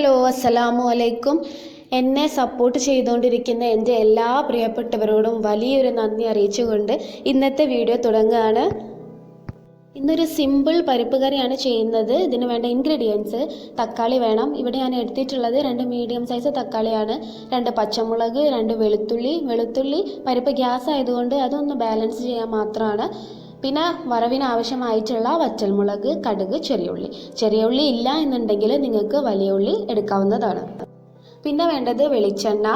Hello, അസ്സലാമു അലൈക്കും. എന്നെ സപ്പോർട്ട് ചെയ്തുകൊണ്ടിരിക്കുന്ന എൻ്റെ എല്ലാ പ്രിയപ്പെട്ടവരോടും വലിയൊരു നന്ദി അറിയിച്ചുകൊണ്ട് ഇന്നത്തെ വീഡിയോ തുടങ്ങുകയാണ്. ഇന്നൊരു സിമ്പിൾ പരിപ്പ് കറിയാണ് ചെയ്യുന്നത്. ഇതിന് വേണ്ട ഇൻഗ്രീഡിയൻസ്: തക്കാളി വേണം. ഇവിടെ ഞാൻ എടുത്തിട്ടുള്ളത് 2 മീഡിയം സൈസ് തക്കാളിയാണ്, 2 പച്ചമുളക്, 2 വെളുത്തുള്ളി. പരിപ്പ് ഗ്യാസ് ആയതുകൊണ്ട് അതൊന്ന് ബാലൻസ് ചെയ്യാൻ മാത്രമാണ്. പിന്നെ വറവിന് ആവശ്യമായിട്ടുള്ള വറ്റൽമുളക്, കടുക്, ചെറിയ ഉള്ളി ഇല്ല എന്നുണ്ടെങ്കിൽ നിങ്ങൾക്ക് വലിയ ഉള്ളി എടുക്കാവുന്നതാണ്. പിന്നെ വേണ്ടത് വെളിച്ചെണ്ണ.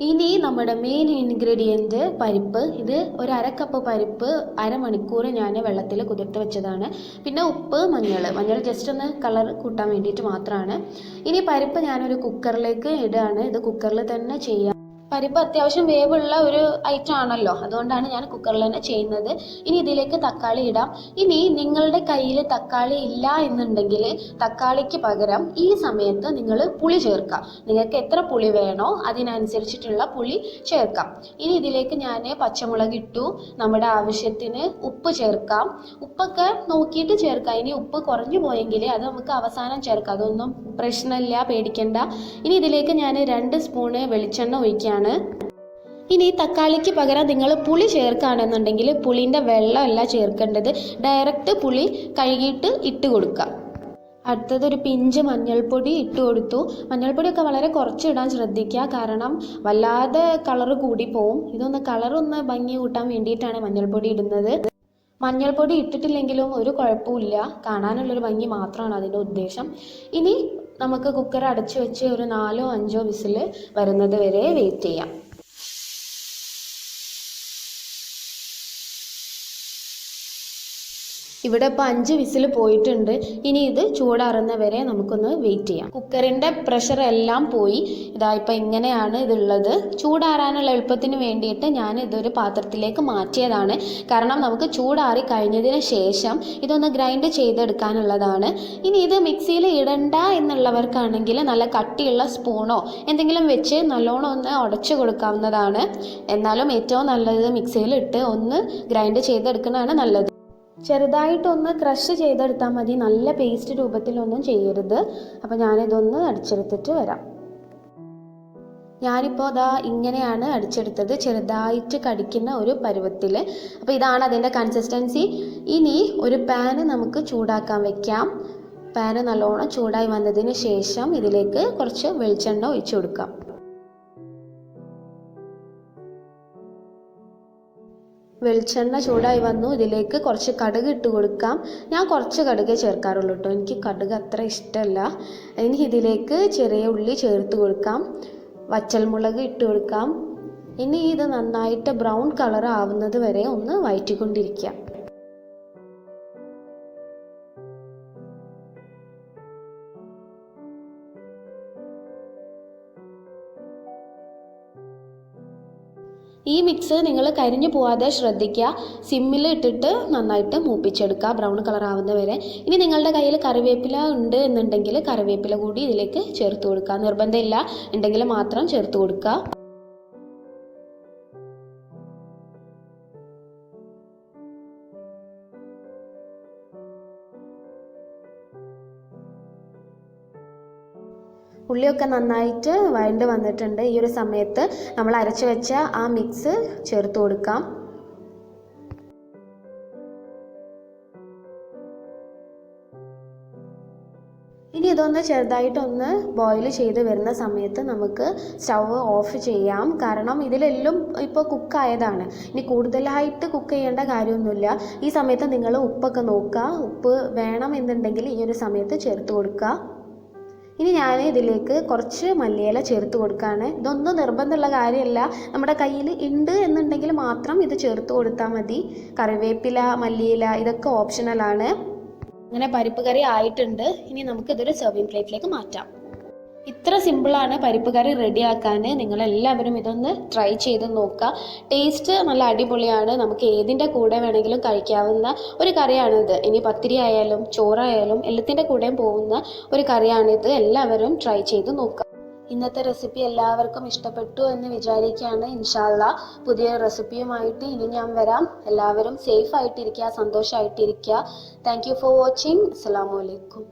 ഇനി നമ്മുടെ മെയിൻ ഇൻഗ്രീഡിയൻറ്റ് പരിപ്പ്. ഇത് ഒരു 1/2 കപ്പ് പരിപ്പ് അരമണിക്കൂർ ഞാൻ വെള്ളത്തിൽ കുതിർത്ത് വെച്ചതാണ്. പിന്നെ ഉപ്പ്, മഞ്ഞൾ ജസ്റ്റ് ഒന്ന് കളർ കൂട്ടാൻ വേണ്ടിയിട്ട് മാത്രമാണ്. ഇനി പരിപ്പ് ഞാനൊരു കുക്കറിലേക്ക് ഇടുകയാണ്. ഇത് കുക്കറിൽ തന്നെ ചെയ്യാം. പരിപ്പ് അത്യാവശ്യം വേവുള്ള ഒരു ഐറ്റം ആണല്ലോ, അതുകൊണ്ടാണ് ഞാൻ കുക്കറിൽ തന്നെ ചെയ്യുന്നത്. ഇനി ഇതിലേക്ക് തക്കാളി ഇടാം. ഇനി നിങ്ങളുടെ കയ്യിൽ തക്കാളി ഇല്ല എന്നുണ്ടെങ്കിൽ തക്കാളിക്ക് പകരം ഈ സമയത്ത് നിങ്ങൾ പുളി ചേർക്കാം. നിങ്ങൾക്ക് എത്ര പുളി വേണോ അതിനനുസരിച്ചിട്ടുള്ള പുളി ചേർക്കാം. ഇനി ഇതിലേക്ക് ഞാൻ പച്ചമുളക് ഇട്ടു. നമ്മുടെ ആവശ്യത്തിന് ഉപ്പ് ചേർക്കാം. ഉപ്പൊക്കെ നോക്കിയിട്ട് ചേർക്കാം. ഇനി ഉപ്പ് കുറഞ്ഞു പോയെങ്കിൽ അത് നമുക്ക് അവസാനം ചേർക്കാം. അതൊന്നും പ്രശ്നമില്ല, പേടിക്കണ്ട. ഇനി ഇതിലേക്ക് ഞാൻ 2 സ്പൂണ് വെളിച്ചെണ്ണ ഒഴിക്കുകയാണ്. ഇനി തക്കാളിക്ക് പകരം നിങ്ങൾ പുളി ചേർക്കുകയാണെന്നുണ്ടെങ്കിൽ പുളിൻ്റെ വെള്ളമല്ല ചേർക്കേണ്ടത്, ഡയറക്റ്റ് പുളി കഴുകിയിട്ട് ഇട്ട് കൊടുക്കുക. അടുത്തത് ഒരു പിഞ്ച് മഞ്ഞൾപ്പൊടി ഇട്ട് കൊടുത്തു. മഞ്ഞൾപ്പൊടിയൊക്കെ വളരെ കുറച്ച് ഇടാൻ ശ്രദ്ധിക്കുക, കാരണം വല്ലാതെ കളറ് കൂടി പോവും. ഇതൊന്ന് കളറൊന്ന് ഭംഗി കൂട്ടാൻ വേണ്ടിയിട്ടാണ് മഞ്ഞൾപ്പൊടി ഇടുന്നത്. മഞ്ഞൾപ്പൊടി ഇട്ടിട്ടില്ലെങ്കിലും ഒരു കുഴപ്പമില്ല, കാണാനുള്ളൊരു ഭംഗി മാത്രമാണ് അതിൻ്റെ ഉദ്ദേശം. ഇനി നമുക്ക് കുക്കർ അടച്ചു വെച്ച് ഒരു 4-5 വിസിൽ വരുന്നത് വരെ വെയിറ്റ് ചെയ്യാം. ഇവിടെ ഇപ്പോൾ 5 വിസിൽ പോയിട്ടുണ്ട്. ഇനി ഇത് ചൂടാറുന്ന വരെ നമുക്കൊന്ന് വെയിറ്റ് ചെയ്യാം. കുക്കറിൻ്റെ പ്രഷർ എല്ലാം പോയി. ഇതായിപ്പോൾ ഇങ്ങനെയാണ് ഇതുള്ളത്. ചൂടാറാനുള്ള എളുപ്പത്തിന് വേണ്ടിയിട്ട് ഞാൻ ഇതൊരു പാത്രത്തിലേക്ക് മാറ്റിയതാണ്, കാരണം നമുക്ക് ചൂടാറി കഴിഞ്ഞതിന് ശേഷം ഇതൊന്ന് ഗ്രൈൻഡ് ചെയ്തെടുക്കാനുള്ളതാണ്. ഇനി ഇത് മിക്സിയിൽ ഇടണ്ട എന്നുള്ളവർക്കാണെങ്കിൽ നല്ല കട്ടിയുള്ള സ്പൂണോ എന്തെങ്കിലും വെച്ച് നല്ലോണം ഒന്ന് ഉടച്ചു കൊടുക്കാവുന്നതാണ്. എന്നാലും ഏറ്റവും നല്ലത് മിക്സിയിൽ ഇട്ട് ഒന്ന് ഗ്രൈൻഡ് ചെയ്തെടുക്കുന്നതാണ് നല്ലത്. ചെറുതായിട്ടൊന്ന് ക്രഷ് ചെയ്തെടുത്താൽ മതി, നല്ല പേസ്റ്റ് രൂപത്തിലൊന്നും ചെയ്യരുത്. അപ്പോൾ ഞാനിതൊന്ന് അടിച്ചെടുത്തിട്ട് വരാം. ഞാനിപ്പോൾ ഇങ്ങനെയാണ് അടിച്ചെടുത്തത്, ചെറുതായിട്ട് കടിക്കുന്ന ഒരു പരുവത്തിൽ. അപ്പോൾ ഇതാണ് അതിൻ്റെ കൺസിസ്റ്റൻസി. ഇനി ഒരു പാന് നമുക്ക് ചൂടാക്കാൻ വെക്കാം. പാന് നല്ലോണം ചൂടായി വന്നതിന് ശേഷം ഇതിലേക്ക് കുറച്ച് വെളിച്ചെണ്ണ ഒഴിച്ചു കൊടുക്കാം. വെളിച്ചെണ്ണ ചൂടായി വന്നു. ഇതിലേക്ക് കുറച്ച് കടുക് ഇട്ട് കൊടുക്കാം. ഞാൻ കുറച്ച് കടുക് ചേർക്കാറുള്ളൂ കേട്ടോ, എനിക്ക് കടുക് അത്ര ഇഷ്ടമല്ല. ഇനി ഇതിലേക്ക് ചെറിയ ഉള്ളി ചേർത്ത് കൊടുക്കാം. വറ്റൽമുളക് ഇട്ട് കൊടുക്കാം. ഇനി ഇത് നന്നായിട്ട് ബ്രൗൺ കളർ ആവുന്നത് വരെ ഒന്ന് വഴറ്റിക്കൊണ്ടിരിക്കാം. ഈ മിക്സ് നിങ്ങൾ കരിഞ്ഞു പോവാതെ ശ്രദ്ധിക്കുക. സിമ്മിൽ ഇട്ടിട്ട് നന്നായിട്ട് മൂപ്പിച്ചെടുക്കുക, ബ്രൗൺ കളർ ആവുന്ന വരെ. ഇനി നിങ്ങളുടെ കയ്യിൽ കറിവേപ്പില ഉണ്ട് എന്നുണ്ടെങ്കിൽ കറിവേപ്പില കൂടി ഇതിലേക്ക് ചേർത്ത് കൊടുക്കുക. നിർബന്ധമില്ല, ഉണ്ടെങ്കിൽ മാത്രം ചേർത്ത് കൊടുക്കുക. ഉള്ളിയൊക്കെ നന്നായിട്ട് വഴണ്ട് വന്നിട്ടുണ്ട്. ഈ ഒരു സമയത്ത് നമ്മൾ അരച്ച് വെച്ച ആ മിക്സ് ചേർത്ത് കൊടുക്കാം. ഇനി ഇതൊന്ന് ചെറുതായിട്ടൊന്ന് ബോയിൽ ചെയ്ത് വരുന്ന സമയത്ത് നമുക്ക് സ്റ്റവ് ഓഫ് ചെയ്യാം, കാരണം ഇതിലെല്ലാം ഇപ്പോൾ കുക്കായതാണ്. ഇനി കൂടുതലായിട്ട് കുക്ക് ചെയ്യേണ്ട കാര്യമൊന്നുമില്ല. ഈ സമയത്ത് നിങ്ങൾ ഉപ്പൊക്കെ നോക്കുക. ഉപ്പ് വേണം എന്നുണ്ടെങ്കിൽ ഈ ഒരു സമയത്ത് ചേർത്ത് കൊടുക്കുക. ഇനി ഞാൻ ഇതിലേക്ക് കുറച്ച് മല്ലിയില ചേർത്ത് കൊടുക്കുകയാണ്. ഇതൊന്നും നിർബന്ധമുള്ള കാര്യമല്ല, നമ്മുടെ കയ്യിൽ ഉണ്ട് എന്നുണ്ടെങ്കിൽ മാത്രം ഇത് ചേർത്ത് കൊടുത്താൽ മതി. കറിവേപ്പില, മല്ലിയില ഇതൊക്കെ ഓപ്ഷണലാണ്. അങ്ങനെ പരിപ്പ് കറി ആയിട്ടുണ്ട്. ഇനി നമുക്കിതൊരു സെർവിങ് പ്ലേറ്റിലേക്ക് മാറ്റാം. ഇത്ര സിമ്പിളാണ് പരിപ്പ് കറി റെഡിയാക്കാൻ. നിങ്ങളെല്ലാവരും ഇതൊന്ന് ട്രൈ ചെയ്ത് നോക്കുക. ടേസ്റ്റ് നല്ല അടിപൊളിയാണ്. നമുക്ക് ഏതിൻ്റെ കൂടെ വേണമെങ്കിലും കഴിക്കാവുന്ന ഒരു കറിയാണിത്. ഇനി പത്തിരി ആയാലും ചോറായാലും എല്ലാത്തിൻ്റെ കൂടെയും പോകുന്ന ഒരു കറിയാണിത്. എല്ലാവരും ട്രൈ ചെയ്ത് നോക്കുക. ഇന്നത്തെ റെസിപ്പി എല്ലാവർക്കും ഇഷ്ടപ്പെട്ടു എന്ന് വിചാരിക്കുകയാണ്. ഇൻഷാ അല്ലാഹ് പുതിയ റെസിപ്പിയുമായിട്ട് ഇനി ഞാൻ വരാം. എല്ലാവരും സേഫ് ആയിട്ടിരിക്കുക, സന്തോഷമായിട്ടിരിക്കുക. Thank you for watching. അസ്സലാമു അലൈക്കും.